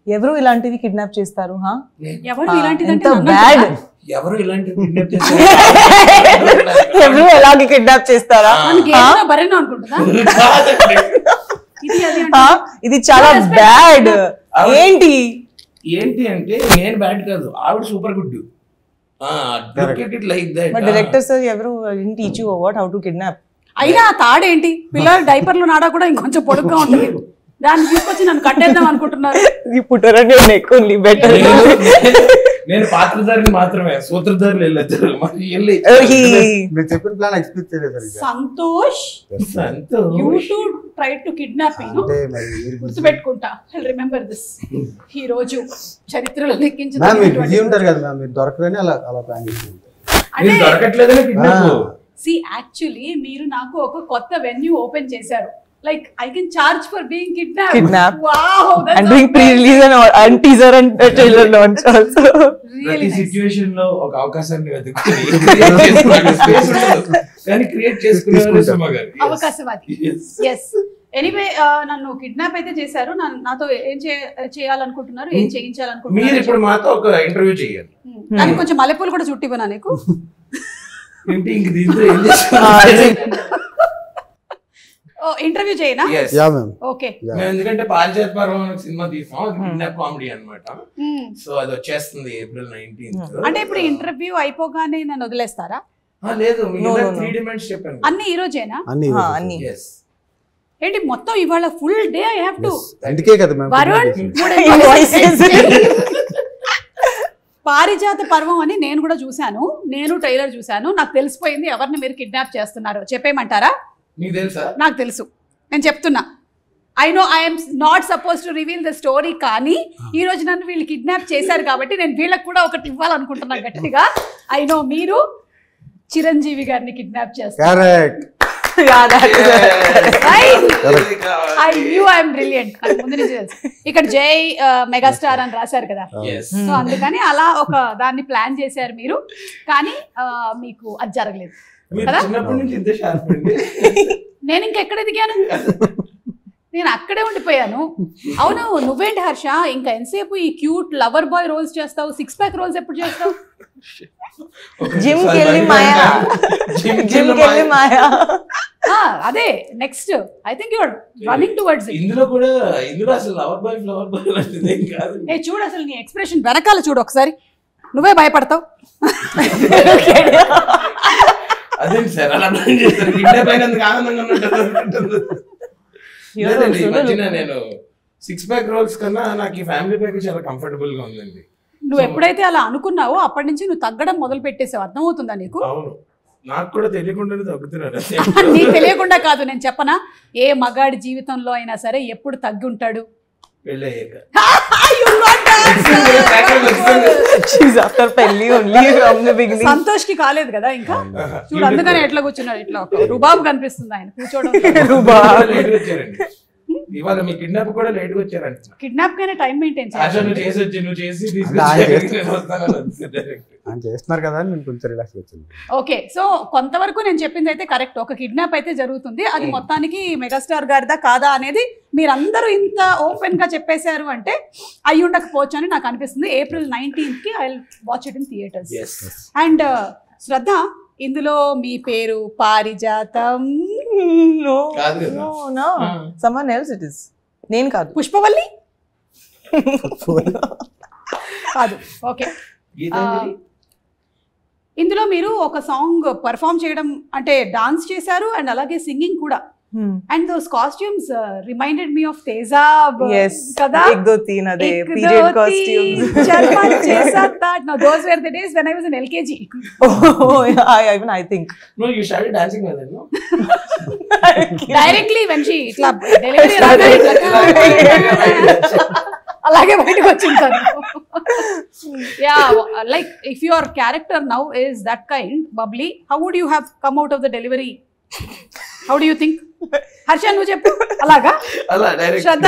ఎవరు ఇలాంటివి కిడ్నాప్ చేస్తారు? ఎవరు ఇలాంటిది ఎంత బ్యాడ్? ఎవరు ఇలాంటివి కిడ్నాప్ చేస్తారు? ఎవరు ఎలాగే కిడ్నాప్ చేస్తారా? బరేనో అనుకుంటుందా? ఇది చాలా బ్యాడ్. ఏంటి ఏంటి అంటే నేను బ్యాడ్ కాదు, ఆవిడ సూపర్ గుడ్. డైరెక్టర్ సార్ ఎవరు teach you what how to kidnap? అయినా తాడేంటి, పిల్లల డైపర్లు నాడా కూడా ఇంకొంచెం పొడుగ్గా ఉంటుంది, దాన్ని తీసుకొచ్చి నన్ను కట్టేద్దాం అనుకుంటున్నారు. నేను పాత్రధారిని మాత్రమే, సూత్రధారులు వెళ్ళొచ్చారు. చెప్పిన ప్లాన్ ఎక్స్పెక్ట్ చేయలేదు. Santosh you to try to kidnap me. గుర్తుపెట్టుకుంటా, ఐ రిమెంబర్ దిస్. ఈ రోజు చరిత్రలో లెక్కించిన బిజీ ఉంటారు కదా మ్యామ్, మీరు దొరకదని అలా ప్లాన్ చేసి అంటే దొరకట్లేదని కిడ్నాప్. సి యాక్చువల్లీ మీరు నాకు ఒక కొత్త వెన్యూ ఓపెన్ చేశారు. Like I can charge for being kidnapped. Wow, that's and doing pre-release and teaser and trailer launch also. Really situation లో ఒక అవకాశాన్ని వెతుకుని కానీ క్రియేట్ చేసుకున్నారు సుమగారు. అవకాశవాది. yes ఎనీవే నన్ను కిడ్నాప్ అయితే చేశారు. నాతో ఏం చేయాలనుకుంటున్నారు, ఏం చేయించాలనుకుంటున్నారు? మీరు ఇప్పుడు మాతో ఒక ఇంటర్వ్యూ చేయాలి. దానికి కొంచెం మల్లెపూలు కూడా చుట్టివనా నీకు? ఏంటి ఇంక దీంతో ఏం చేస్తాను? ఇంటర్వ్యూ చేయనా? ఓకే. ఎందుకంటే పారిజాత పర్వం సినిమా తీసాం, అది కిడ్నాప్ కామెడీ అన్నమాట. సో అది వచ్చేస్తుంది April 19th. అంటే ఇప్పుడు ఇంటర్వ్యూ అయిపోగానే నన్ను వదిలేస్తారా? లేదు, 3 డిమాండ్స్ చెప్పాను. అన్ని ఈ రోజేనా? అన్ని. ఏంటి మొత్తం ఇవాళ full day I have to? అందుకే కదా మ్యామ్ వరుణ్ పారిజాత పర్వం అని నేను కూడా చూశాను, నేను ట్రైలర్ చూశాను. నాకు తెలిసిపోయింది ఎవరిని మీరు కిడ్నాప్ చేస్తున్నారో. చెప్పేయమంటారా? నీకు తెలుసా? నాకు తెలుసు, నేను చెప్తున్నా. I know I'm not suppose to reveal the story, కానీ ఈ రోజు నన్ను వీళ్ళు కిడ్నాప్ చేశారు కాబట్టి నేను వీళ్ళకి కూడా ఒకటి ఇవ్వాలనుకుంటున్నా గట్టిగా. ఐ నో మీరు చిరంజీవి గారిని కిడ్నాప్ చేస్తారు. ఇక్కడ జై మెగాస్టార్ అని రాశారు కదా, సో అందుకని అలా ఒక దాన్ని ప్లాన్ చేశారు మీరు, కానీ మీకు అది జరగలేదు. నేను ఇంకెక్కడ ఎదిగాను? నేను అక్కడే ఉండిపోయాను. అవును, నువ్వేంటి హర్ష ఇంకా ఎంతసేపు ఈ క్యూట్ లవర్ బాయ్ రోల్స్ చేస్తావు? 6 ప్యాక్ రోల్స్ ఎప్పుడు చేస్తావు? జిమ్ కెళ్ళి మాయా. అదే next. I think you are running towards it. ఇందులో అసలు లవర్ బాయ్ ఫ్లవర్ బాయ్ లాంటిది ఏం కాదు. చూడు అసలు నీ ఎక్స్ప్రెషన్ వెనకాల చూడు ఒకసారి, నువ్వే భయపడతావు. అదేంటి సార్ అలా ప్లాన్ చేస్తారు? కిడ్నాప్ అయినందుకు ఆనందంగా ఉన్నట్టు. నేను 6 ప్యాక్ రోల్స్ కన్నా నాకు ఈ ఫ్యామిలీ ప్యాక్ చాలా కంఫర్టబుల్ గా ఉందండి. నువ్వు ఎప్పుడైతే అలా అనుకున్నావో అప్పటి నుంచి నువ్వు తగ్గడం మొదలు పెట్టేసావు. అర్థమవుతుందా నీకు? అవును, నాకు కూడా తెలియకుండానే తగ్గుతున్నాను. నీకు తెలియకుండా కాదు, నేను చెప్పనా? ఏ మగాడి జీవితంలో అయినా సరే ఎప్పుడు తగ్గి ఉంటాడు? సంతోష్ కి కాలేదు కదా ఇంకా. చూడు అందుకని ఎట్లా కూర్చున్నాడు, ఇట్లా రుబాబు కనిపిస్తుంది ఆయన కూర్చోవడం. ఇవాళ మీ కిడ్నాప్ కూడా లేట్ గా వచ్చారంట. కిడ్నాప్ కైనా టైం మెయింటైన్ చేస్తున్నారు కదా, నేను కొంచెం రిలాక్స్ వచ్చింది. ఓకే, సో కొంతవరకు నేను చెప్పింది అయితే కరెక్ట్. ఒక కిడ్నాప్ అయితే జరుగుతుంది, అది మొత్తానికి మెగాస్టార్ గారిదా కాదా అనేది మీరందరూ ఇంత ఓపెన్ గా చెప్పేశారు అంటే అయి ఉండకపోవచ్చు అని నాకు అనిపిస్తుంది. April 19th కి I will watch it in theatres. And Shraddha, ఇందులో మీ పేరు పారిజాతం? someone else it is. నేను కాదు. పుష్పవల్లి కాదు. ఓకే, ఇందులో మీరు ఒక సాంగ్ పర్ఫామ్ చేయడం అంటే డాన్స్ చేశారు అండ్ అలాగే సింగింగ్ కూడా. And those costumes reminded me of Tezab. Yes, kada ek do teen ade period costumes. Charma chesa tha. No, those were the days when I was in LKG. Oh yeah, even I think. No, you started dancing with her, no? Directly when she itla delivery alage bayitiki vachintaru. Yeah, like if your character now is that kind bubbly, how would you have come out of the delivery? How do you think? Harsha నువ్వు చెప్పు. అలాగా శ్రద్ధ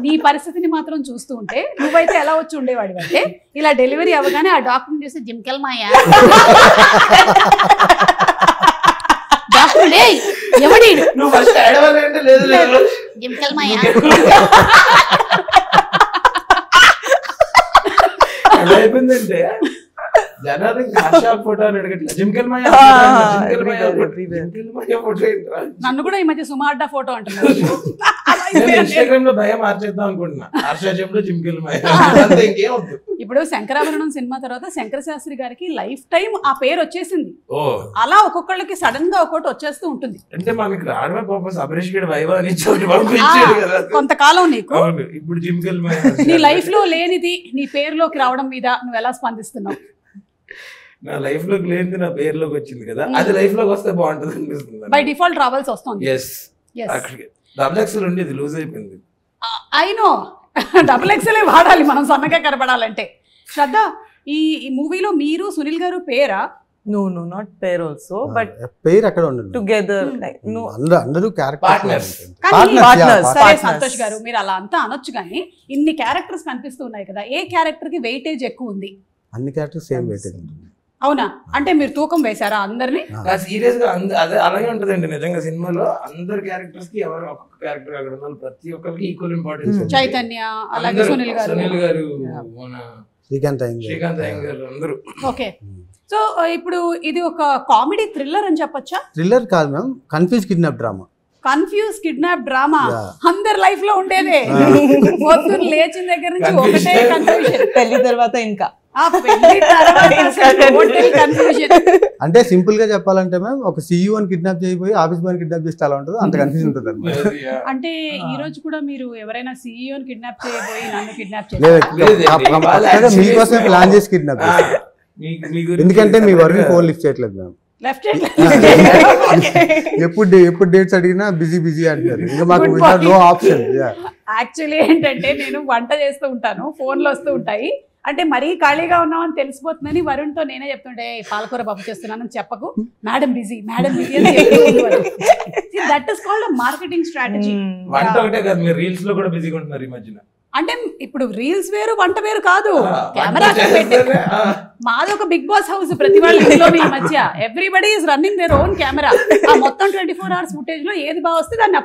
నీ పరిస్థితిని మాత్రం చూస్తూ ఉంటే నువ్వైతే ఎలా వచ్చి ఉండేవాడి అంటే ఇలా డెలివరీ అవ్వగానే ఆ డాక్టర్ని చూసి జిమ్కెల్ మాయా డాక్టర్ ఎవడి నువ్వు ఫస్ట్ ఏడవాలంటే లేదు లేదు జింకల్ మాయ ఎలా అయిపోయిందంటే జనాలు ఫోటో అని అడగట్లేదు జింకల్ మాయ ఫోటో ఏంట్రా? నన్ను కూడా ఈ మధ్య సుమార్డా ఫోటో అంటున్నారు. ఇన్స్టాగ్రామ్ లో భయం మార్చేద్దాం అనుకుంటున్నా. హర్షజంలో జింకల్ మాయ అంతే, ఇంకేం వద్దు. ఇప్పుడు శంకరాభరణం సినిమా తర్వాత శంకర శాస్త్రి గారికి లైఫ్ టైం ఆ పేరు వచ్చేసింది. ఓ అలా ఒక్కొక్కళ్ళకి సడన్ గా ఒక్కొక్కటి వచ్చేస్తూ ఉంటుంది. అంటే మనకి రావడమే పాప అభిరేష్ గడ్ వైవా అని చోటు పంపించాడు కదా. కొంతకాలం నీకు అవును, ఇప్పుడు జింకల్ మాయ నీ లైఫ్ లో లేనిది నీ పేరులోకి రావడం మీద నువ్వు ఎలా స్పందిస్తున్నావు? నా లైఫ్ లోకి లేనిది నా పేరులోకి వచ్చింది కదా, అది లైఫ్ లోకి వస్తే బాగుంటుంది అనిపిస్తుంది. బై డిఫాల్ట్ రావాల్సి వస్తుంది. ఎస్, అక్కడికి డబుల్ ఎక్స్ఎల్ ఉండేది, లూజ్ అయిపోయింది. అయినో డబుల్ ఎక్స్ఎల్ వాడాలి మనం సన్నగా కనబడాలంటే. శ్రద్ధ, ఈ మూవీలో మీరు సునీల్ గారు పేరా? No, not pair also, but పేరు అక్కడ ఉండదు. together, like, no. అందరూ Partners. Partners. సరే Partners. సంతోష్ గారు, మీరు అలా అంతా అనొచ్చు కానీ ఇన్ని క్యారెక్టర్స్ కనిపిస్తూ ఉన్నాయి కదా, ఏ క్యారెక్టర్ కి వెయిటేజ్ ఎక్కువ ఉంది? అన్ని క్యారెక్టర్స్ సేమ్ వెయిటేజ్ ఉంటుంది. అవునా? అంటే మీరు తూకం వేశారా అందరినీ? సీరియస్ గా అదే అలాగే ఉంటదండి నిజంగా. సినిమాలో అందరు క్యారెక్టర్స్ కి ఎవరు ఒక్కొక్క క్యారెక్టర్ అక్కడ ఉన్నారు, ప్రతి ఒక్కరికి ఈక్వల్ ఇంపార్టెన్స్. చైతన్య, అలాగే సునీల్ గారు, మన శ్రీకాంత్ అయ్యంగార్ అందరూ. ఓకే, సో ఇప్పుడు ఇది ఒక కామెడీ థ్రిల్లర్ అని చెప్పొచ్చా? థ్రిల్లర్ కాదు ma'am, confuse kidnap drama. Confuse kidnap drama అందరి లైఫ్ లో ఉండేదే. పొద్దున్న లేచిన దగ్గర నుంచి ఒకటే కన్ఫ్యూజన్. పెళ్లి తర్వాత ఇంకా అంటే సింపుల్ గా చెప్పాలంటే మ్యామ్, ఒక CEO అని కిడ్నాప్ చేయబోయి ఆఫీస్ బాయ్ కిడ్నాప్ చేస్తే అలా ఉంటుంది, అంత కన్ఫ్యూజన్ ఉంటుంది అనమాట. అంటే ఈ రోజు కూడా మీరు ఎవరైనా CEO ని కిడ్నాప్ చేయబోయి నన్ను కిడ్నాప్ లేదు, మీకోసమే ప్లాన్ చేసి కిడ్నాప్ చేస్తారు. ఎందుకంటే మీ వర్క్ ఫోన్ లిఫ్ట్ చేయట్లేదు మ్యామ్. ఎప్పుడు డేట్స్ అడిగినా బిజీ అంటారు. ఇంకా మాకు నో ఆప్షన్. యాక్చువల్లీ ఏంటంటే నేను వంట చేస్తూ ఉంటాను, ఫోన్లు వస్తూ ఉంటాయి. అంటే మరీ ఖాళీగా ఉన్నామని తెలిసిపోతుందని వరుణ్తో నేనే చెప్తుంటే పాలకూర పప్పు చేస్తున్నానని చెప్పకు, మేడం బిజీ అని that is called marketing strategy. వంట ఒకటే కాదు, మీరు రీల్స్ లో కూడా బిజీగా ఉంటున్నారు ఈ మధ్యన. అంటే ఇప్పుడు రీల్స్ వేరు వంట వేరు కాదు, కెమెరా మాది ఒక బిగ్ బాస్ హౌస్. ప్రతి వాళ్ళ ఇంట్లో ఈ మధ్య everybody is running their own camera. ఆ మొత్తం 24 hours ఫుటేజ్ లో ఏది బాగా వస్తే దాన్ని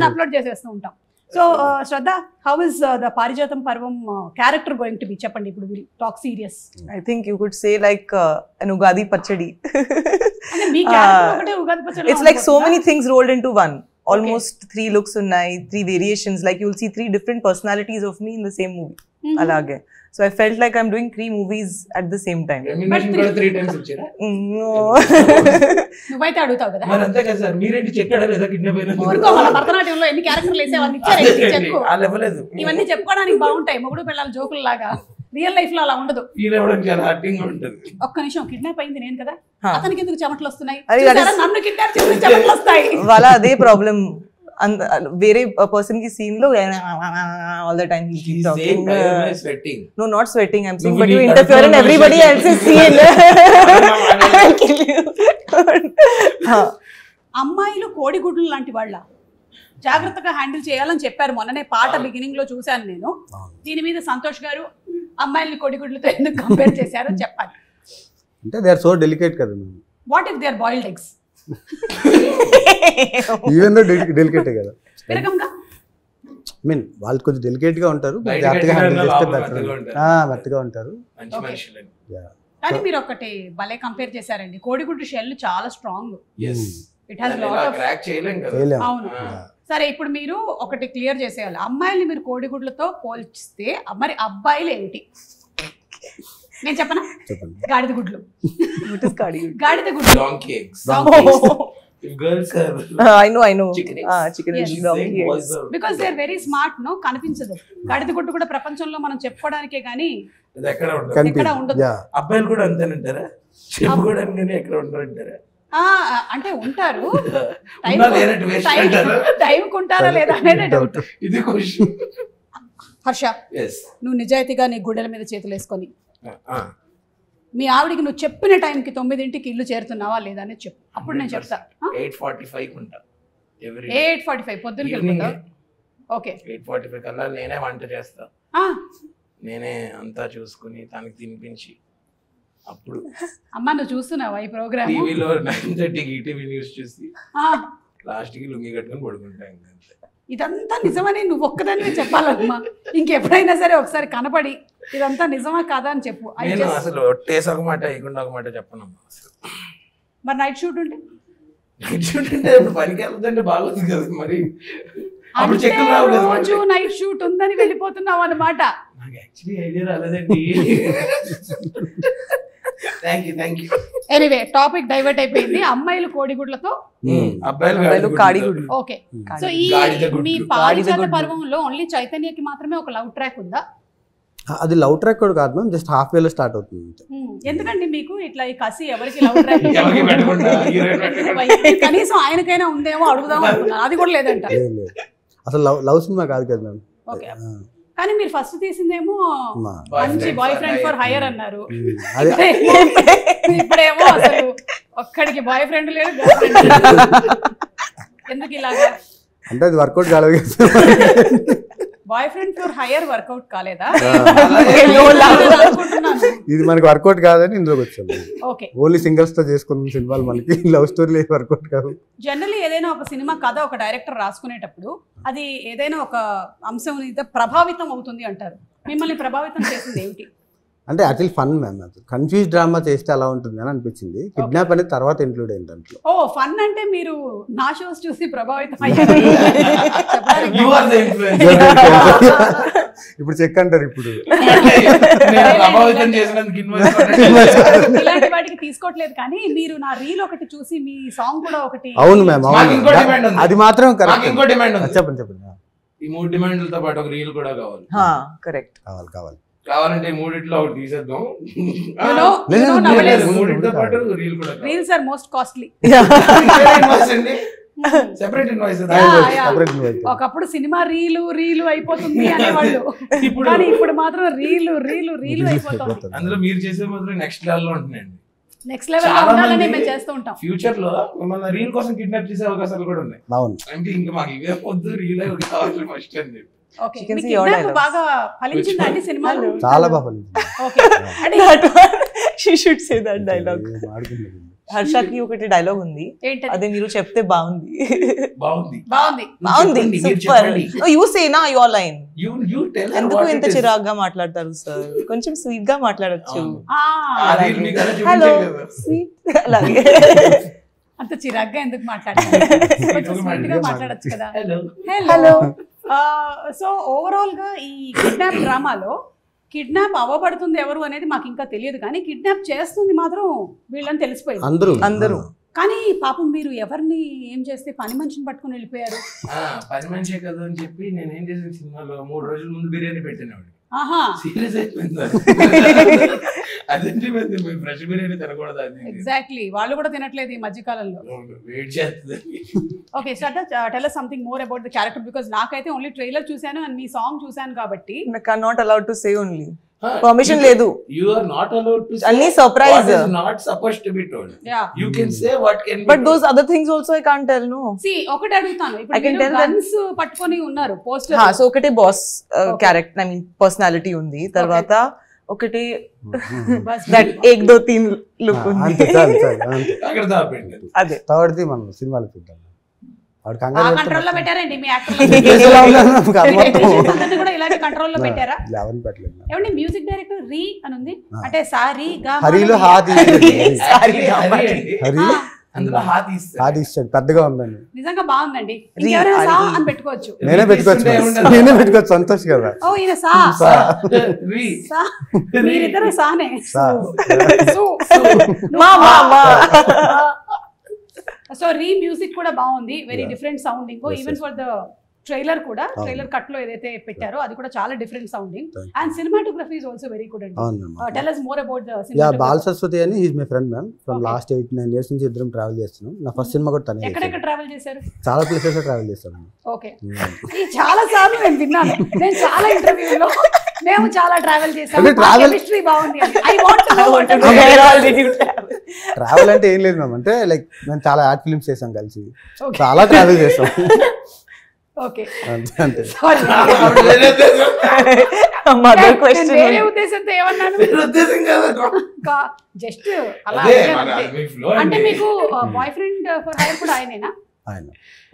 అప్లోడ్ చేసేస్తూ ఉంటాం. So Shraddha, how is the పారిజాతం పర్వం క్యారెక్టర్ గోయింగ్ టు బి? చెప్పండి, ఇప్పుడు will talk serious. I think you could say like an Ugadi Pachadi. అంటే మీ క్యారెక్టర్ ఒకటే ఉగాది పచ్చడి. It's like so many things rolled into one. Almost 3 looks unnai, 3 variations. Like you'll see 3 different personalities of me in the same movie. Alage. So I felt like I'm doing 3 movies at the same time. Remuneration కూడా 3 times ఇచ్చారా? No. నువ్వైతే అడుగుతావు కదా. మరి అంతే కదా sir, మీరేంటి చెక్కాడా లేదా కిడ్నాప్ అయినా? మన భరతనాట్యంలో ఎన్ని క్యారెక్టర్లు వేసేవాళ్ళు ఇచ్చారు చెప్పు. ఆ లెవలేదు. ఇవన్నీ చెప్పుకోవడానికి బాగుంటాయి, మొగుడు పిల్లల జోకులు లాగా. రియల్ లైఫ్ లో అలా ఉండదు. ఫీల్ అవ్వడానికి చాలా హార్టింగ్ ఉంటుంది. ఒక్క నిమిషం, కిడ్నాప్ అయింది నేను కదా, అతనికి ఎందుకు చెమటలు వస్తున్నాయి? నన్ను కిడ్నాప్ చేసి చెమటలు వస్తాయి. వాళ్ళ అదే ప్రాబ్లం. వేరే పర్సన్ కి సీన్ లో all the time he keeps talking. Sweating. No, not sweating, I'm saying, but you interfere in everybody else's scene. I'll kill you. అమ్మాయిలు కోడిగుడ్లు లాంటి వాళ్ళ జాగ్రత్తగా హ్యాండిల్ చేయాలని చెప్పారు. మొన్ననే పాట బిగినింగ్ లో చూశాను నేను. దీని మీద సంతోష్ గారు అమ్మాయిల్ని కోడిగుడ్లతో ఎందుకు కంపేర్ చేశారో చెప్పాలి. అంటే దే ఆర్ సో డెలికేట్ కదా ma'am. What if they are boiled eggs? Even though డెలికేటే కదా. విరగంగా మీన్ వాళ్ళు కొంచెం డెలికేట్ గా ఉంటారు, జాగ్రత్తగా హ్యాండిల్ చేస్తే మెత్తగా ఉంటారు. మంచి మనుషులని. కానీ మీరు ఒకటి భలే కంపేర్ చేశారండి, కోడిగుడ్డు షెల్ చాలా strong. It has lot of crack చేయలేం కదా. అవును. సరే, ఇప్పుడు మీరు ఒకటి క్లియర్ చేసేయాలి, అమ్మాయిల్ని మీరు కోడిగుడ్లతో పోల్చిస్తే మరి అబ్బాయిలు ఏమిటి? నేను చెప్పనా? గాడిద గుడ్లు. గాడిద గుడ్లు. Donkey eggs. If girls are I know chicken yes. and donkey eggs. Because they are very smart, no? కనిపించదు. గాడిద గుడ్డు కూడా ప్రపంచంలో మనం చెప్పుకోవడానికే గానీ ఎక్కడ ఉండదు. అబ్బాయిలు కూడా అంతేనంటారా? చెప్పుకోవడానికి ఎక్కడ ఉంటారంటారా? అంటే ఉంటారు, టైంకి ఉంటారా లేదా అనేది డౌట్. ఇది క్వశ్చన్. హర్ష, నువ్వు నిజాయితీగా నీ గుడ్డల మీద చేతులు వేసుకొని మీ ఆవిడికి నువ్వు చెప్పిన టైంకి 9ంటికి ఇల్లు చేరుతున్నావా లేదా అనేది చెప్పు, అప్పుడు నేను చెప్తా. 8:45 పొద్దున్నకి వెళ్ళిపోతా. ఓకే, 8:45 కల్లా నేనే వంట చేస్తా, నేనే అంతా చూసుకుని తనకి తినిపించి అప్పుడు అమ్మ నువ్వు చూస్తున్నావా ఈ ప్రోగ్రామ్? టీవీలో 9:30 ఈటీవీ న్యూస్ చూసి లాస్ట్ కి లుంగి కట్టుకొని పడుకుంటా. ఇదంతా నిజమని నువ్వు ఒక్కదాన్ని చెప్పాలమ్మా. ఇంకెప్పుడైనా సరే ఒకసారి కనపడి ఇదంతా నిజమా కాదా అని చెప్పు. నేను అసలు ఒట్టేసి ఒక మాట ఇకుండా ఒక మాట చెప్పనమ్మా అసలు. మరి నైట్ షూట్ ఉంటే ఇప్పుడు పనికి వెళ్తుంటే బాగుంది కదా మరి. అప్పుడు చెక్కులు రావు కదా. రోజు నైట్ షూట్ ఉందని వెళ్ళిపోతున్నావు అన్నమాట. నాకు యాక్చువల్లీ ఐడియా రాలేదండి. Thank you. Anyway topic divert అయిపోయింది. అమ్మాయిలు కోడిగుడ్లతో, అబ్బాయిలు కాడిగుడ్లు. ఓకే. సో ఈ మీ పారిజాత పర్వంలో ఓన్లీ చైతన్యకి మాత్రమే ఒక లవ్ ట్రాక్ ఉందా? అది లవ్ ట్రాక్ కూడా కాదు మ్యామ్, జస్ట్ హాఫ్ వేలో స్టార్ట్ అవుతుంది. ఎందుకండి మీకు ఇట్లా ఈ కసి ఎవరికి లవ్ ట్రాక్? కనీసం ఆయనకైనా ఉందేమో అడుగుదాం అనుకున్నాను, అది కూడా లేదంట. అసలు లవ్ సినిమా కాదు కదా మ్యామ్. ఓకే, కానీ మీరు ఫస్ట్ తీసిందేమో మంచి బాయ్ ఫ్రెండ్ ఫర్ హైయర్ అన్నారు. ఇప్పుడేమో అసలు ఒక్కడికి బాయ్ ఫ్రెండ్ లేడు, గర్ల్ ఫ్రెండ్ లేదు. ఎందుకు ఇలాగా? అంటే అది వర్కౌట్ కాలేదు. Boyfriend for hire work out కాలేదా? ఇది మనకి వర్కౌట్ కాదని ఇందులోకి వచ్చాము. ఓకే, ఓన్లీ సింగిల్స్ తో చేసుకున్న సినిమాలు మనకి లవ్ స్టోరీ వర్కౌట్ కాదు. జనరల్లీ ఏదైనా ఒక సినిమా కథ ఒక డైరెక్టర్ రాసుకునేటప్పుడు అది ఏదైనా ఒక అంశం ప్రభావితం అవుతుంది అంటారు. మిమ్మల్ని ప్రభావితం చేసింది ఏమిటి? అంటే యాక్చువల్లీ ఫన్ మ్యామ్, అది కన్ఫ్యూజ్ డ్రామా చేస్తే అలా ఉంటుంది అని అనిపించింది. కిడ్నాప్ అనేది తర్వాత ఇంక్లూడ్ అయింది దాంట్లో. ఓ ఫన్ అంటే మీరు నా షోస్ చూసి ప్రభావితం అయ్యారు. ఇప్పుడు చెక్ అంటారు. ఇప్పుడు ఇలాంటి వాటికి తీసుకోవట్లేదు, కానీ మీరు నా రీల్ ఒకటి చూసి మీ సాంగ్ కూడా ఒకటి. అవును మ్యామ్, అవును, అది మాత్రం కరెక్ట్. చెప్పండి. ఈ 3 డిమాండ్లతో పాటు ఒక రీల్ కూడా కావాలి. కరెక్ట్, కావాలంటే 3 ఒకటి తీసేద్దాం. మూడిట్లో పాటు reels are most costly. Separate invoice. ఒకప్పుడు సినిమా రీలు అయిపోతుంది అనేవాళ్ళు, కానీ ఇప్పుడు మాత్రం రీలు అయిపోతుంది. అందులో మీరు చేసే మాత్రం నెక్స్ట్ లెవెల్ లో ఉంటున్నాయండి. నెక్స్ట్ లెవెల్ లో ఉండాలని మేము చేస్తూ ఉంటాం. ఫ్యూచర్ లో మన రీల్ కోసం కిడ్నాప్ చేసే అవకాశాలు కూడా ఉన్నాయి. అంటే ఇంకా మాకు ఇవే పొద్దు రీల్ కావాలి ఫస్ట్ అని చెప్పి. బాగా ఫలించిందా అండి సినిమాలు? చాలా బాగా ఫలించింది. హర్షకి ఒకటి డైలాగ్ ఉంది, అదే మీరు చెప్తే బాగుంది. యూ సే నా యువర్ లైన్. ఎందుకు ఇంత చిరాగ్గా మాట్లాడతారు సార్? కొంచెం స్వీట్ గా మాట్లాడచ్చు. హలో స్వీట్, అలాగే అంత చిరాగ్గా ఎందుకు మాట్లాడారు? కొంచెం స్వీట్ గా మాట్లాడచ్చు కదా. హలో. సో ఓవరాల్ గా ఈ కిడ్నాప్ డ్రామాలో కిడ్నాప్ అవ్వబడుతుంది ఎవరు అనేది మాకు ఇంకా తెలియదు, కానీ కిడ్నాప్ చేస్తుంది మాత్రం వీళ్ళని తెలిసిపోయింది అందరూ. కానీ పాపం మీరు ఎవరిని ఏం చేస్తే పని మనిషిని పట్టుకుని వెళ్ళిపోయారు. పని మనిషే కదా అని చెప్పి నేను ఏం చేసిన సినిమాలో 3 రోజుల ముందు బిర్యానీ పెట్టినవాడు. సీరియస్ అయిపోయింది. అదేంటి ఫ్రెష్ బిర్యానీ తినకూడదు. ఎగ్జాక్ట్లీ, వాళ్ళు కూడా తినట్లేదు ఈ మధ్య కాలంలో. వెయిట్ చేస్తుంది. Okay, tell us something more about the character, because నాకైతే ఓన్లీ ట్రైలర్ చూసాను అండ్ మీ సాంగ్ చూసాను కాబట్టి. I'm not allowed to say only. Permission లేదు. You are not allowed to say. Only surprise. What is not supposed to be told. Yeah. You can say what can be. But those other things also I can't tell, no. See, ఒకటి అడుగుతాను. ఇప్పుడు మీరు guns పట్టుకొని ఉన్నారు poster. So ఒకటే boss character, I mean personality ఉంది. తర్వాత ఒకటి దట్ 1 2 3 లుక్ ఉంది. అక్కడ దాపెండి. అదే థర్డ్ది మనం సినిమాలో చూద్దాం. కంట్రోల్లో పెట్టారండి మీ యాక్టర్లు కూడా ఇలాంటి కంట్రోల్లో పెట్టారా? ఏమండి మ్యూజిక్ డైరెక్టర్ రీ అని ఉంది, అంటే సారీ గా హరిలో పెద్దగా ఉందండి. నిజంగా బాగుందండి. ఇంకెవరైనా సా అని పెట్టుకోవచ్చు. నేనే పెట్టుకోవచ్చు. సంతోష్ కదా. ఓ ఈయన సా, మీరిద్దరు సానే. సో రీ మ్యూజిక్ కూడా బాగుంది, very different sounding. Even for the trailer కూడా, ట్రైలర్ కట్ లో ఏదైతే పెట్టారో అది కూడా చాలా different sounding. And cinematography is also very good అండి. Tell us more about the cinematography. Bal Saraswathi అని he is my friend ma'am. From last 8-9 years నుంచి ఇద్దరం ట్రావెల్ చేస్తున్నాం. నా ఫస్ట్ సినిమా కూడా తనే. ఎక్కడెక్కడ ట్రావెల్ చేశారు? చాలా ప్లేసెస్ లో ట్రావెల్ చేశాను. ఓకే, ఈ చాలా సార్లు నేను విన్నాను, నేను చాలా ఇంటర్వ్యూలో మేము చాలా ట్రావెల్ చేసాము. కెమిస్ట్రీ బాగుంది. I want to know what travel అంటే ఏం లేదు మ్యామ్, అంటే లైక్ మేము చాలా యాడ్ ఫిల్మ్స్ చేసాం కలిసి, చాలా ట్రావెల్ చేసాం. ఓకే, అంతే. mother question. వేరే ఉద్దేశంతో ఏమన్నాను? ఉద్దేశం కదా, జస్ట్ అలా అదే అడిగాను మన అంతే. మీ flow అంటే అండి. మీకు బాయ్ ఫ్రెండ్ ఫర్ హైర్ కూడా ఆయనేనా? ఆయన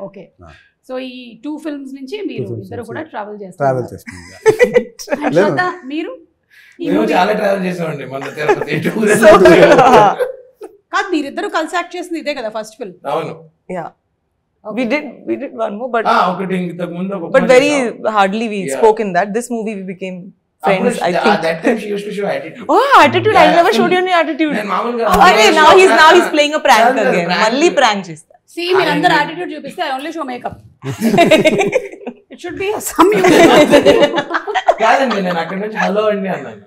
ఓకే. ఆ. సో ఈ 2 ఫిల్మ్స్ నుంచి మీరు films ఇద్దరు నుంచి కూడా ట్రావెల్ ట్రావెల్ చేస్తారు. చేస్తుంది. And లేదు. శ్రద్ధ, మీరు ఈ మేము movie- చాలా ట్రావెల్ చేసామండి మన తిరుపతి కాదు, మీరిద్దరు కలిసి యాక్ట్ చేసింది ఇదే కదా ఫస్ట్ ఫిల్మ్? అవును. Yeah. We did one more, but ఒకటి ఇంతకు ముందు ఒక but very hardly we Yeah. spoke in that. This movie we became friends, I think. That time she used to show attitude. Oh, attitude! I never showed you any attitude. నేను మామూలుగా Okay, now he's playing a prank again. Malli prank chesta. See, మీరందరూ attitude చూపిస్తే I only show makeup. It should be some కాదండి, నేను అక్కడ నుంచి hello అండి అన్నాను.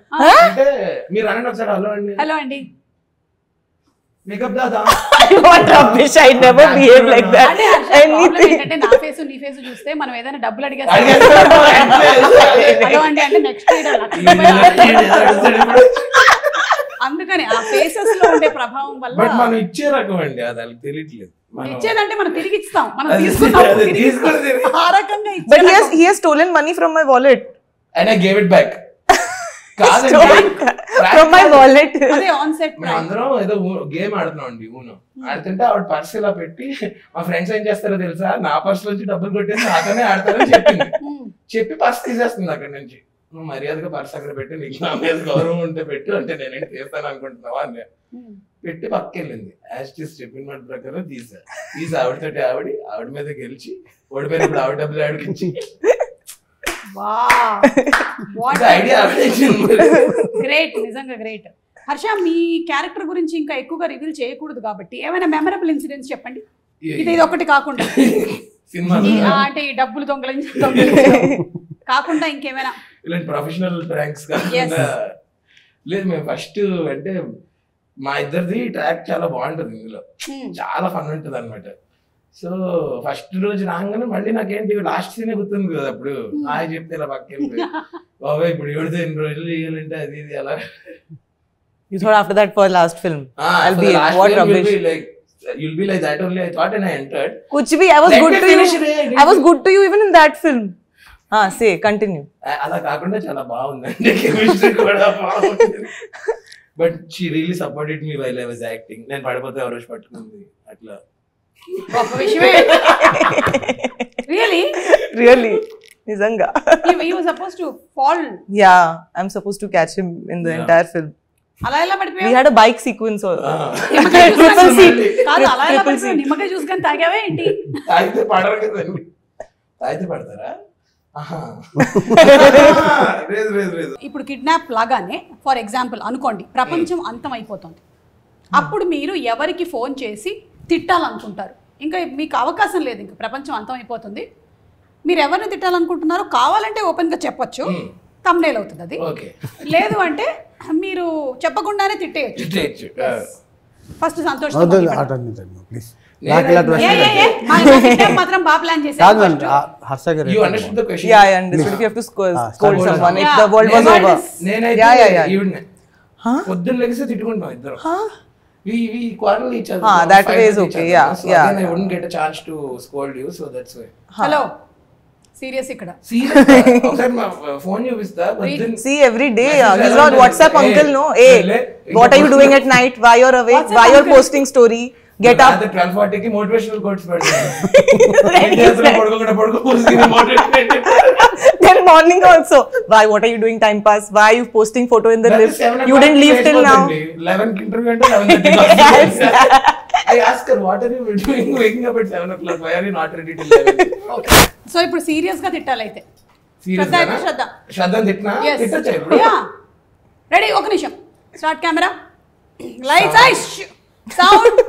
అంటే మీరు అనండి ఒకసారి హలో అండి. హలో అండి. Makeup Dada. What rubbish! I never behave like that. అంటే ప్రాబ్లం Anything. ఏంటంటే నా ఫేస్ నీ ఫేస్ చూస్తే మనం ఏదైనా డబ్బులు అడిగేస్తాం. అడిగేస్తాను. హలో అండి అంటే నెక్స్ట్ అందుకని ఆ ఫేసెస్ లో ఉండే ప్రభావం బట్ వల్ల మనం ఇచ్చే రకం అండి, అది వాళ్ళకి తెలియట్లేదు. మనం ఇచ్చేదంటే మనం తిరిగి ఇస్తాం, మనం అది తీసుకున్నాం అది తిరిగి తీసుకొని ఇస్తాం. తిరిగి. ఆ రకంగా ఇచ్చే But రకం. he has stolen money from my wallet. And I gave it back. కాదండి, Stolen from my wallet. అదే ఆన్ సెట్ మేము అందరం ఏదో గేమ్ ఆడుతున్నాం అండి ఊనో. ఆడుతుంటే ఆవిడ పర్స్ ఇలా పెట్టి మా ఫ్రెండ్స్ ఏం చేస్తారో తెలుసా, నా పర్స్ నుంచి డబ్బులు కొట్టేసి నాతోనే ఆడతారని చెప్పింది. చెప్పి పర్స్ తీసేస్తుంది అక్కడ నుంచి. నువ్వు మర్యాదగా పర్స్ అక్కడ పెట్టి, నీకు నా మీద గౌరవం ఉంటే పెట్టు, అంటే నేనేం చేస్తాను అనుకుంటున్నావా అని పెట్టి పక్కకెళ్ళింది. యాజ్ చెప్పిన మాట ప్రకారం తీసి ఆవిడతోటి ఆవిడ మీద గెలిచి ఓడిపోయినప్పుడు ఆవిడ డబ్బులు ఆవిడకి ఇచ్చి ఐడియా గ్రేట్, నిజంగా గ్రేట్. హర్ష, మీ క్యారెక్టర్ గురించి ఇంకా ఎక్కువగా రివీల్ చేయకూడదు కాబట్టి ఏమైనా మెమరబుల్ ఇన్సిడెంట్స్ చెప్పండి. ఇది ఒకటి కాకుండా సినిమా అంటే ఈ డబ్బులు దొంగలించి కాకుండా ఇంకేమైనా ఇలాంటి ప్రొఫెషనల్ ప్రాంక్స్ కాకుండా లేదు. మేము ఫస్ట్ అంటే మా ఇద్దరిది ట్రాక్ చాలా బాగుంటుంది, ఇందులో చాలా ఫన్ ఉంటుంది అనమాట. సో ఫస్ట్ రోజు రాగానే మళ్ళీ నాకేంటి లాస్ట్ సీన్ గుర్తుంది కదా, అప్పుడు ఆయన చెప్తే ఇలా పక్కకెళ్ళి బాబాయ్ ఇప్పుడు ఎవరితో ఎన్ని రోజులు చేయాలంటే అది ఇది అలా. You thought after that for last film I'll be what rubbish. You'll be like that only, I thought, and I entered. Kuch bhi, I was good to you. I was good to you even in that film. Say, continue. అలా కాకుండా చాలా బాగుందండి, chemistry కూడా బాగుంది. But she really supported me while I was acting. నేను పడిపోతే ఎవరో పట్టుకుంది అట్లా. గొప్ప విషయమే. Really? Nizanga. He was supposed to fall. Yeah, I'm supposed to catch him in the entire film. అలా ఎలా పడిపోయావు? We had a bike sequence also. Triple C. కాదు, అలా ఎలా పడిపోయావు? నిమ్మకాయ చూసుకొని తాగావే ఏంటి? తాగితే పడరు కదండి. తాగితే పడతారా? ఇప్పుడు కిడ్నాప్ లాగానే ఫర్ ఎగ్జాంపుల్ అనుకోండి, ప్రపంచం అంతం అయిపోతుంది. అప్పుడు మీరు ఎవరికి ఫోన్ చేసి తిట్టాలనుకుంటారు? ఇంకా మీకు అవకాశం లేదు, ఇంకా ప్రపంచం అంతం అయిపోతుంది. మీరు ఎవరిని తిట్టాలనుకుంటున్నారో కావాలంటే ఓపెన్ గా చెప్పొచ్చు, thumbnail అవుతుంది అది. లేదు అంటే మీరు చెప్పకుండానే తిట్టేయచ్చు. ఫస్ట్ సంతోష్ మాత్రం బాగా ప్లాన్ చేశారు. You understood the question? Yeah, I understood. If you have to scold someone, if the world was over. పొద్దున్న లెగిస్తే తిట్టుకుంటాం ఇద్దరు. We quarrel each other. That way is okay. Yeah, so yeah. Again, I wouldn't get a chance to scold you, so that's why. Hello, serious ఇక్కడ. ఒకసారి మా phone చూపిస్తా. See, every day he's not WhatsApp uncle, no. Hey, what are you doing at night? Why you're awake? Why you're posting story? Get up. 12:40 కి motivational quotes పెడతాను. Then morning also. Why? What are you doing? Time pass. Why are you posting photo in the lift? You didn't leave till now. 11 కి interview అంటే 11:30. I ask her, what are you doing waking up at 7 o'clock? Why are you not ready till 11? Okay. So ఇప్పుడు serious గా తిట్టాలైతే. శ్రద్ధ తిట్టినా తిట్టొచ్చా ఇప్పుడు? Ready, ఒక నిమిషం. Start camera, lights, ice, sound,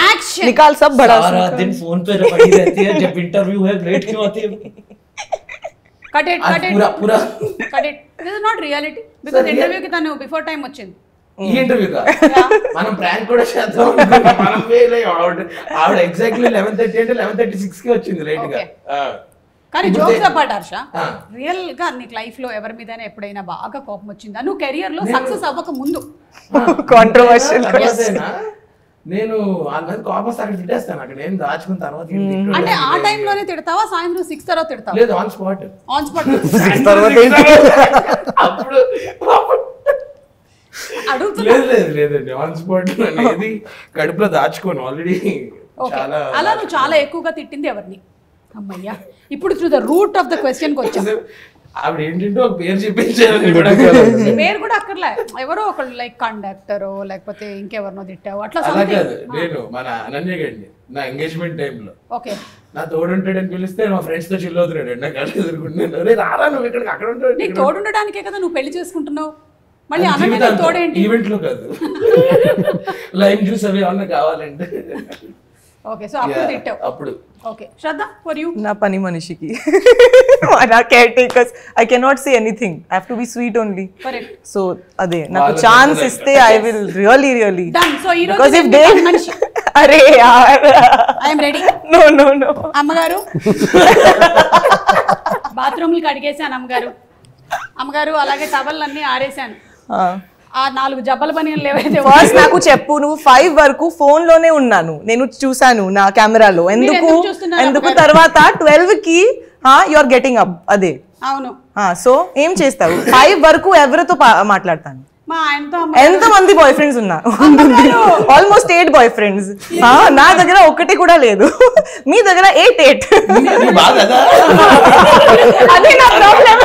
action. निकाल सब बड़ा सारा दिन फोन पे पड़ी रहती है, जब इंटरव्यू है लेट क्यों आती है? कट इट पूरा cut it. This is not reality because interview की तनु बिफोर टाइम వచ్చింది. ఈ ఇంటర్వ్యూ కా మనం ప్రాంక్ కూడా చేద్దాం. మనం ఆవిడ ఎగ్జాక్ట్లీ 11:30 అంటే 11:36 కి వచ్చింది లేట్ గా. కానీ జోక్స్ అపార్ట్ హర్ష, రియల్ గా నీకు లైఫ్ లో ఎవరి మీదైనా ఎప్పుడైనా బాగా కోపం వచ్చిందా? నువ్వు కెరియర్ లో సక్సెస్ అవ్వక ముందు? కాంట్రోవర్షియల్. నేను వాళ్ళ మీద కోపం అక్కడ తిట్టేస్తాను, అక్కడ ఏం దాచుకున్న తర్వాత ఏం తిట్టడం అంటే ఆ లేదు. టైంలోనే తిడతావా, సాయంత్రం 6 తర్వాత తిడతావా? లేదు, ఆన్ స్పాట్. ఆన్ స్పాట్ అప్పుడు అడుగుతున్నా. లేదండి, ఆన్ స్పాట్ అనేది కడుపులో దాచుకోను ఆల్రెడీ. చాలా అలా నువ్వు చాలా ఎక్కువగా తిట్టింది ఎవరిని? అమ్మయ్యా, ఇప్పుడు to the root of the question కి వచ్చాం. ఆవిడ ఏంటంటే ఒక పేరు చెప్పించారు, పేరు కూడా అక్కర్లే, ఎవరో ఒకళ్ళు లైక్ కండక్టరో లేకపోతే ఇంకెవరినో తిట్టావు అట్లా అలా something. కాదు. నేను మన అనన్య గండి నా ఎంగేజ్మెంట్ టైంలో ఓకే నా తోడుంటాడని పిలిస్తే మా ఫ్రెండ్స్ తో చిల్ అవుతున్నాడు, నా కళ్ళు ఎదుర్కొంటున్నాను. రే రారా నువ్వు ఇక్కడికి, అక్కడ ఉంటాడు. నీకు తోడుండడానికే కదా నువ్వు పెళ్లి చేసుకుంటున్నావు, మళ్ళీ అనన్య తోడేంటి? ఈవెంట్ లో కాదు, లైమ్ జ్యూస్ అవి ఏమన్నా కావాలంటే. ఓకే, సో అప్పుడు తిట్టావు. అప్పుడు ఓకే, శ్రద్ధ ఫర్ యూ. నా పని మనిషికి నా caretakers I cannot say anything, I have to be sweet only. Correct. So అదే నాకు ఛాన్స్ ఇస్తే I will really done. So ఈ రోజు బికాజ్ ఇఫ్ దే మనిషి అరే యార్ ఐ యామ్ రెడీ. నో అమ్మగారు బాత్రూమ్లు కడిగేశాను అమ్మగారు. అమ్మగారు అలాగే టవల్లన్నీ ఆరేశాను. ఆ 4 జబ్బల పనిలు ఏవైతే ఫస్ట్ నాకు చెప్పు, నువ్వు 5 వరకు ఫోన్ లోనే ఉన్నాను, నేను చూసాను నా కెమెరాలో. ఎందుకు ఎందుకు తర్వాత 12 కి యు ఆర్ గెటింగ్ అప్? అదే అవును. సో ఏం చేస్తావు? 5 వరకు ఎవరితో మాట్లాడతాను? మా ఆయనతో. ఎంత మంది బాయ్ ఫ్రెండ్స్ ఉన్నారు? Almost 8 boyfriends. నా దగ్గర ఒకటి కూడా లేదు, మీ దగ్గర 8. అదే నా ప్రాబ్లం.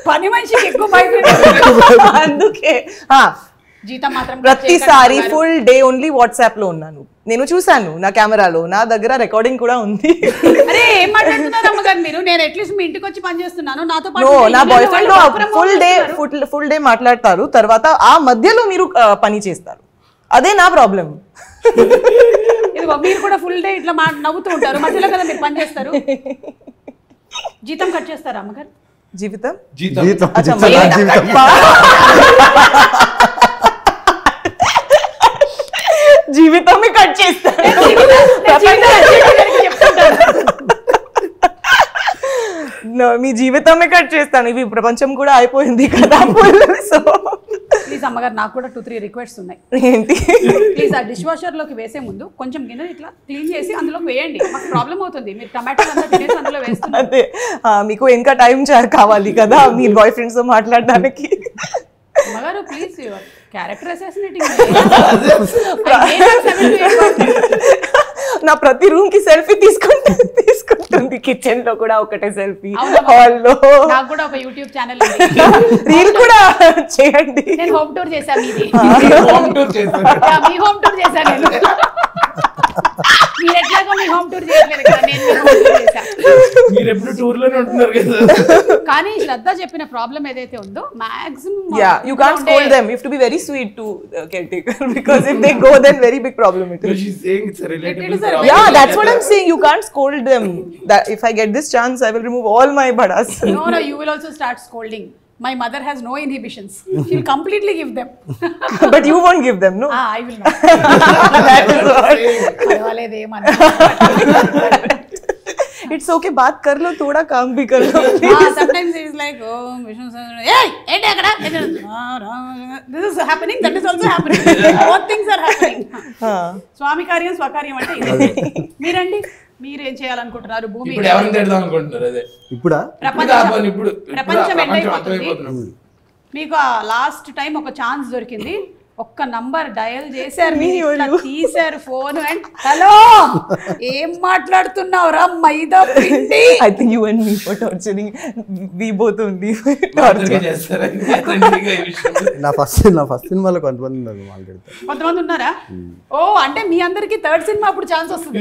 పని మనిషికి ఎక్కువ బయట అందుకే జీతం మాత్రం ప్రతిసారి ఫుల్ డే ఓన్లీ వాట్సాప్ లో ఉన్నాను. నేను చూసాను నా కెమెరాలో, నా దగ్గర రికార్డింగ్ కూడా ఉంది. అరే ఏం మాట్లాడుతున్నారు అమ్మగారు మీరు? నేను అట్లీస్ట్ మీ ఇంటికి వచ్చి పని చేస్తున్నాను, నాతో పాటు నా బాయ్ ఫ్రెండ్ ఫుల్ డే మాట్లాడతారు, తర్వాత ఆ మధ్యలో మీరు పని చేస్తారు. అదే నా ప్రాబ్లం. ఇదిగో మీరు కూడా ఫుల్ డే ఇట్లా నవ్వుతూ ఉంటారు, మధ్యలో కదా మీరు పని చేస్తారు. జీతం కట్ చేస్తారా అమ్మగారు? జీవితం జీవితమే కట్ చేస్తారు. మీ జీవితమే కట్ చేస్తాను. ఇవి ప్రపంచం కూడా అయిపోయింది కదా. సో ప్లీజ్ అమ్మగారు, నాకు కూడా 2-3 రిక్వెస్ట్స్ ఉన్నాయి. ఏంటి? ప్లీజ్ ఆ డిష్ వాషర్ లోకి వేసే ముందు కొంచెం గిన్నె ఇట్లా క్లీన్ చేసి అందులో వేయండి. మాకు ప్రాబ్లం అవుతుంది, మీరు టమాటోలు అంతా తినేసి అందులో వేస్తున్నారు. అదే మీకు ఇంకా టైం కావాలి కదా మీ బాయ్ ఫ్రెండ్స్ తో మాట్లాడడానికి. అమ్మగారు ప్లీజ్, క్యారెక్టర్ అసాసినేటింగ్. నా ప్రతి రూమ్ కి సెల్ఫీ తీసుకుంటుంది, కిచెన్ లో కూడా ఒకటే సెల్ఫీ, హాల్ లో. నాకు కూడా ఒక యూట్యూబ్ ఛానల్ రీల్ కూడా చేయండి. నేను హోమ్ టూర్ చేశాను, మీది హోమ్ టూర్ చేశాను. మీ హోమ్ టూర్ చేశాను నేను. మీరు ఎట్లాగో మీ హోమ్ టూర్ చేయట్లేదు కదా, నేను మీ హోమ్ టూర్ చేశాను. మీరు ఎప్పుడు టూర్ లోనే ఉంటున్నారు కదా. కానీ శ్రద్ధ చెప్పిన ప్రాబ్లం ఏదైతే ఉందో maximum you can't scold them. You have to be very sweet to caretaker, because if they go, then very big problem it is. She's saying it's a relatable It is a problem. Yeah, that's what I'm saying. You can't scold them. That if I get this chance, I will remove all my badas. No, you will also start scolding. My mother has no inhibitions. She'll completely give them. But you won't give them, no? I will not. That is what. పర్వాలేదేమన్నా. It's okay. बात कर लो, थोड़ा काम भी कर लो. Sometimes it is like, oh, Vishnu sir, hey, ఏంటి అక్కడ? This is happening. That is also happening. Both things are happening. స్వామి కార్యం స్వకార్యం అంటే ఇదే. మీరండి, మీరేం చేయాలనుకుంటున్నారు? భూమి ఇప్పుడు ఎవరిని తిడదాం అనుకుంటున్నారు? అదే ఇప్పుడా ప్రపంచం ఎండైపోతుంది. మీకు లాస్ట్ టైం ఒక ఛాన్స్ దొరికింది, ఒక్క నంబర్ డయల్ చేశారు, తీశారు ఫోన్ అండ్ హలో ఏం మాట్లాడుతున్నావు రా మైదా పిండి. I think you and me for torturing. We both only నా ఫస్ట్ సినిమాలో కొంతమంది ఉన్నారు మాట్లాడతారు. కొంతమంది ఉన్నారా? ఓ అంటే మీ అందరికి థర్డ్ సినిమా అప్పుడు ఛాన్స్ వస్తుంది.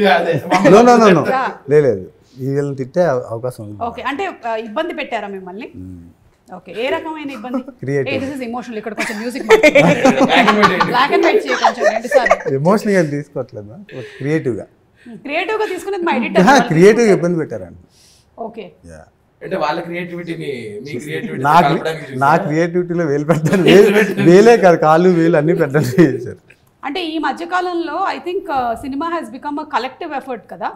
లేదు, వీళ్ళని తిట్టే అవకాశం ఉంది. ఓకే, అంటే ఇబ్బంది పెట్టారా మిమ్మల్ని? ఓకే, ఏ రకమైన ఇబ్బంది? This is emotional. ఇక్కడ కొంచెం మ్యూజిక్ బ్లాక్ అండ్ వైట్ చేయ కొంచెం 2 సార్లు. ఎమోషనల్ గా తీసుకోవట్లేదా, క్రియేటివ్ గా తీసుకునేది మా ఎడిటర్. క్రియేటివ్ గా ఇబ్బంది పెట్టారండి. ఓకే, అంటే వాళ్ళ క్రియేటివిటీని మీ క్రియేటివిటీ నా క్రియేటివిటీలో వేలు పెడతాను. వేలే కాదు, కాళ్ళు వేలు అన్ని పెట్టాలి చేశారు. అంటే ఈ మధ్య కాలంలో I think cinema has become a collective effort కదా,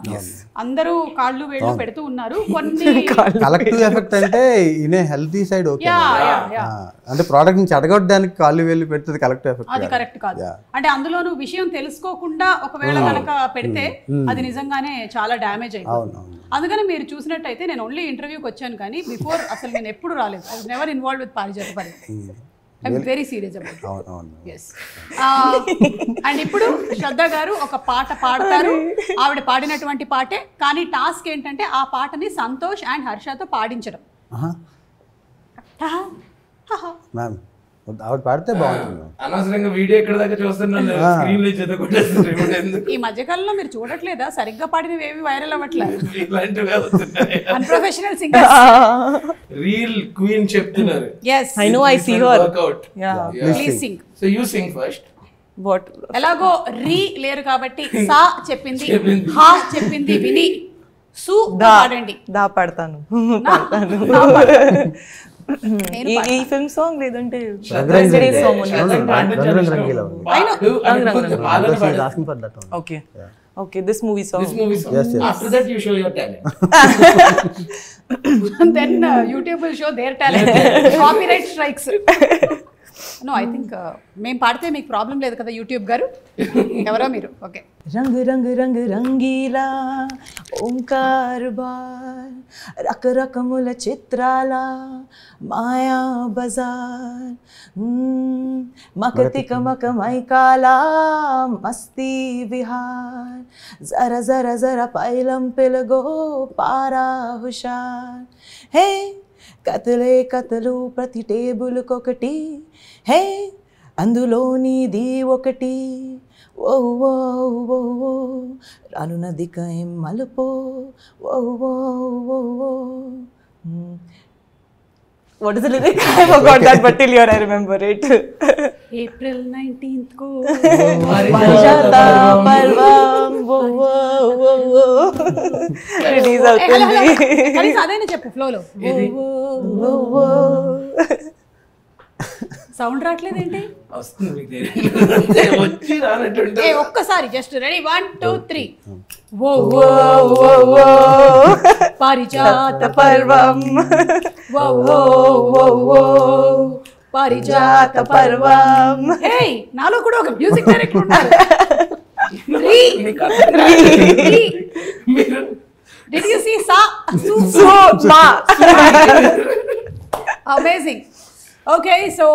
అందరూ కాళ్ళు వేళ్ళు పెడుతూ ఉన్నారు. కొన్ని కలెక్టివ్ ఎఫెక్ట్ అంటే ఇన్ హెల్తీ సైడ్ ఓకే, అంటే ప్రోడక్ట్ నుంచి అడగొట్టడానికి కాళ్ళు వేళ్ళు పెడుతుంది కలెక్టివ్ ఎఫెక్ట్. అది కరెక్ట్ కాదు. అంటే అందులోనూ విషయం తెలుసుకోకుండా ఒకవేళ కనుక పెడితే అది నిజంగానే చాలా డ్యామేజ్ అయిపోతుంది. అందుకని మీరు చూసినట్టయితే నేను ఓన్లీ ఇంటర్వ్యూకి వచ్చాను కానీ బిఫోర్ అసలు నేను ఎప్పుడు రాలేదు. I was never involved with పారిజాత పర్వం. I'm very serious about it. yes. And ఇప్పుడు శ్రద్ధ గారు ఒక పాట పాడతారు. ఆవిడ పాడినటువంటి పాటే, కానీ టాస్క్ ఏంటంటే ఆ పాటని సంతోష్ అండ్ హర్షతో పాడించడం. మ్యామ్ ఆవిడ పాడితే బాగుంటుంది. అనవసరంగా వీడియో ఎక్కడ దాకా చూస్తున్నాను, స్క్రీన్ లో చదువుకుంటే ఈ మధ్యకాలంలో మీరు చూడట్లేదా, సరిగ్గా పాడినవి ఏవి వైరల్ అవ్వట్లేదు. ఇలాంటివి అవుతున్నాయి. అన్ప్రొఫెషనల్ సింగర్స్ రీల్ క్వీన్ చెప్తున్నారు. yes I know, I see her. Workout. Yeah. Please sing. So you sing first. What? ఎలాగో రీ లేరు కాబట్టి సా చెప్పింది, హా చెప్పింది విని సు పాడండి. దా పాడతాను. ఈ ఫిల్మ్ సాంగ్ లేదంటే song okay okay this movie song. After that you show your talent. Then YouTube will show their talent. Copyright strikes. No, I think మేము పాడితే మీకు ప్రాబ్లం లేదు కదా యూట్యూబ్ గారు. ఎవరో మీరు. ఓకే. రంగు రంగు రంగు రంగీలా ఓంకార్ బార్ రకరకముల చిత్రాల మాయా బజార్ మకతిక మకమైకాలా మస్తీ విహార్ జర జర జర పైలం పిలగో పారా హుషార్ హే కతలే కతలు ప్రతి టేబుల్కొకటి హే అందులో నీది ఒకటి ఓ ఓ ఓ ఓ రాను నదిక ఏం మలుపో ఓ ఓ ఓ ఓ. What is the lyric? I forgot that, but till here I remember it. April 19th को Parijata Parvam wo wo wo wo release అవుతుంది. కానీ అదేనే చెప్పు ఫ్లో లో. wo wo సౌండ్ రావట్లేదు ఏంటి? వస్తుంది మీకు తెలియదు. వచ్చి రానట్టుంటే ఏ ఒక్కసారి just ready 1 2 3 wo wo wo wo పారిజాత పర్వం wo wo wo wo పారిజాత పర్వం. హే నాలో కూడా ఒక మ్యూజిక్ డైరెక్టర్ ఉన్నారు. మీకు అర్థం మీరు Did you see sa so ma amazing. Okay, so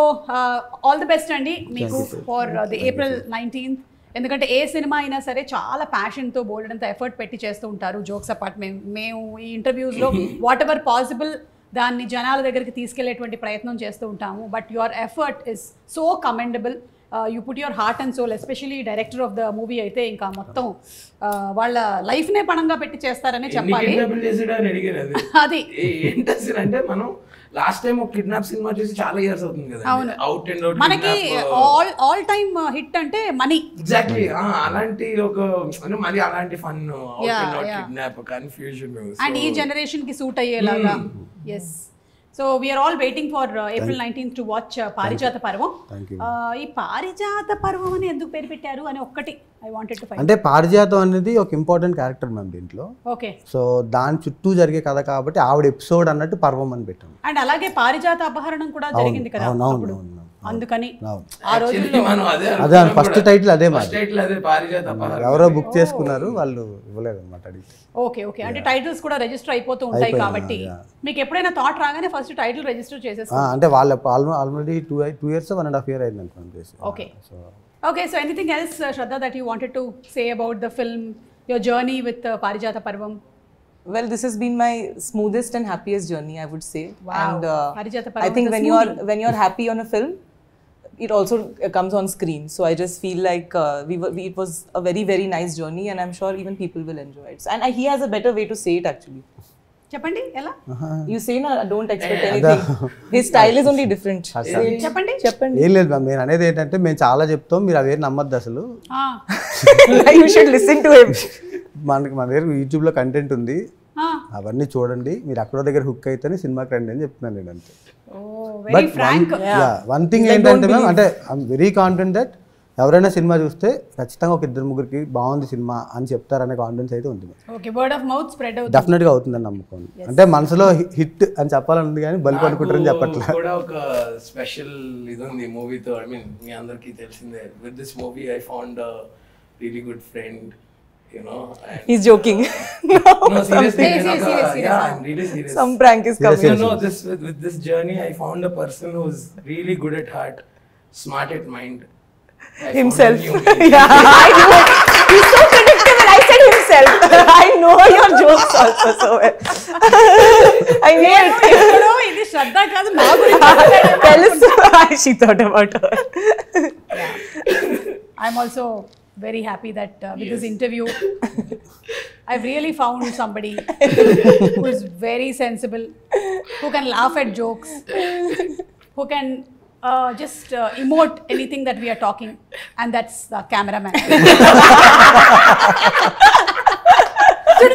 all the best అండి మీకు ఫర్ ది ఏప్రిల్ 19th. ఎందుకంటే ఏ సినిమా అయినా సరే చాలా ప్యాషన్తో బోల్డ్ అంత ఎఫర్ట్ పెట్టి చేస్తూ ఉంటారు. జోక్స్ అపార్ట్ మేము ఈ ఇంటర్వ్యూస్లో వాట్ ఎవర్ పాసిబుల్ దాన్ని జనాల దగ్గరికి తీసుకెళ్లేటువంటి ప్రయత్నం చేస్తూ ఉంటాము. But your effort is so commendable. You put your heart and soul. Especially director of the movie అయితే ఇంకా మొత్తం వాళ్ళ లైఫ్నే పణంగా పెట్టి చేస్తారని చెప్పాలి. అది అంటే మనం లాస్ట్ టైం ఒక కిడ్నాప్ సినిమా చూసి చాలా ఇయర్స్ అవుతుంది కదా. అవుట్ అండ్ అవుట్ మనకి ఆల్ టైమ్ హిట్ అంటే మనీ. ఎగ్జాక్ట్లీ అలాంటి ఒక మళ్ళీ అలాంటి ఫన్ కిడ్నాప్ కన్ఫ్యూజన్ అండ్ ఈ జనరేషన్ కి సూట్ అయ్యేలాగా. Yes. So we are all waiting for April 19th to watch Paarijatha Parvam. ఈ పారిజాత పర్వం అని ఎందుకు పేరు పెట్టారు అని ఒక్కటి ఐ వాంటెడ్ టు ఫైండ్. అంటే పారిజాతం అనేది ఒక ఇంపార్టెంట్ క్యారెక్టర్ మ్యామ్ దీంట్లో. ఓకే. సో దాని చుట్టూ జరిగే కథ కాబట్టి ఆవిడ ఎపిసోడ్ అన్నట్టు పర్వం అని పెట్టాం. అండ్ అలాగే పారిజాత అపహరణం కూడా జరిగింది కదా అప్పుడు. అందుకని ఆ రోజుల్లో అదే ఫస్ట్ టైటిల్ అదే పారిజాత ఎవరో బుక్ చేసుకున్నారు, వాళ్ళు ఇవ్వలేదు అన్నమాట అడిగితే. Okay okay. అంటే టైటిల్స్ కూడా రిజిస్టర్ అయిపోతూ ఉంటాయి కాబట్టి మీకు ఎప్పుడైనా థాట్ రాగానే ఫస్ట్ టైటిల్ రిజిస్టర్ చేసేస్తారు. అంటే వాళ్ళు ఆల్రెడీ 2 years 1.5 years అయింది అనుకోండి. Okay okay. So anything else Shraddha that you wanted to say about the film, your journey with Parijata Parvam? Well, this has been my smoothest and happiest journey, I would say. Wow. And Parijata Parvam, I think when you're happy on a film, it also comes on screen. So I just feel like it was a very, very nice journey, and I'm sure even people will enjoy it. And he has a better way to say it actually. చెప్పండి ఎలా? You say na, don't expect anything. His style is only different. చెప్పండి. ఏం లేదు ma'am, నేను అనేది ఏంటంటే మేము చాలా చెప్తాం, మీరు అవేం నమ్మద్దు అసలు. You should listen to him. మన దగ్గర యూట్యూబ్లో కంటెంట్ ఉంది, అవన్నీ చూడండి, మీరు అక్కడో దగ్గర హుక్ అయితేనే సినిమాకి రండి అని చెప్తున్నాను నేను అంతే. Very frank. వన్ థింగ్ ఏంటంటే మ్యామ్, అంటే ఐఎమ్ వెరీ కాన్ఫిడెంట్ దట్ ఎవరైనా సినిమా చూస్తే ఖచ్చితంగా ఒక ఇద్దరు ముగ్గురికి బాగుంది సినిమా అని చెప్తారనే కాన్ఫిడెన్స్ అయితే ఉంటుంది. Okay, word of mouth spread అవుతుంది. డెఫినెట్గా అవుతుందని నమ్మకం. అంటే మనసులో హిట్ అని చెప్పాలని ఉంది కానీ బల్బు అనుకుంటారని చెప్పట్లే. కూడా ఒక స్పెషల్ ఇది ఉంది మూవీతో. ఐ మీన్ మీ అందరికీ తెలిసిందే, with this movie I found really good friend. You know, He's joking. No, seriously. Seriously. Yeah, I'm really serious. Some prank is coming. You know, with this journey, I found a person who's really good at heart, smart at mind. Himself. Yeah, I know. He's so predictable. I said himself. I know your jokes also so well. I knew it. ఇది శ్రద్ధ కాదు, నా గురించి Tell us why she thought about her. I'm also very happy that with this interview, I've really found somebody who is very sensible, who can laugh at jokes, who can just emote anything that we are talking, and that's the cameraman.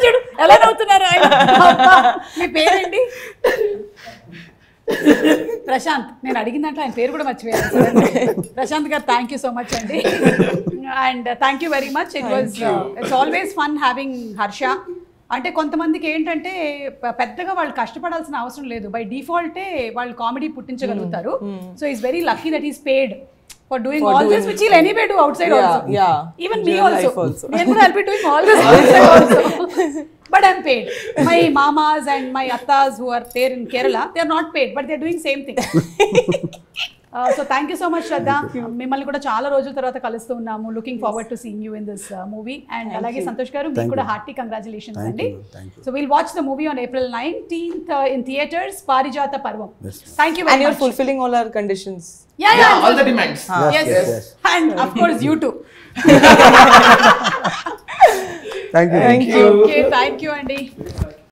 చూడు ఎలా నవ్వుతున్నారు ఆయన. మీ పేరేంటి? ప్రశాంత్. నేను అడిగిన దాంట్లో ఆయన పేరు కూడా మర్చిపోయాను. ప్రశాంత్ గారు, థ్యాంక్ యూ సో మచ్ అండి. And thank you very much. It's always fun having Harsha. అంటే కొంతమందికి ఏంటంటే పెద్దగా వాళ్ళు కష్టపడాల్సిన అవసరం లేదు, బై డిఫాల్టే వాళ్ళు కామెడీ పుట్టించగలుగుతారు. So is very lucky that is paid for doing all this, which he'll anyway do outside also. Yeah. Even me also. I'll be doing all this outside also. But I'm paid. My mamas and my attas who are there in Kerala, they are not paid, but they are doing same thing. So thank you so much, Shraddha. మిమ్మల్ని కూడా చాలా రోజుల తర్వాత కలుస్తూ ఉన్నాము. Looking forward to seeing you in this movie. And అలాగే సంతోష్ గారు, మీకు కూడా హార్టీ కంగ్రాచులేషన్స్ అండి. So will watch the movie on April 19th in theaters, పారిజాత పర్వం. Thank you very much. And you're fulfilling all our conditions. Yeah, all the demands. Yes. And of course you too. Thank you. Thank you. Okay, thank you, Andy.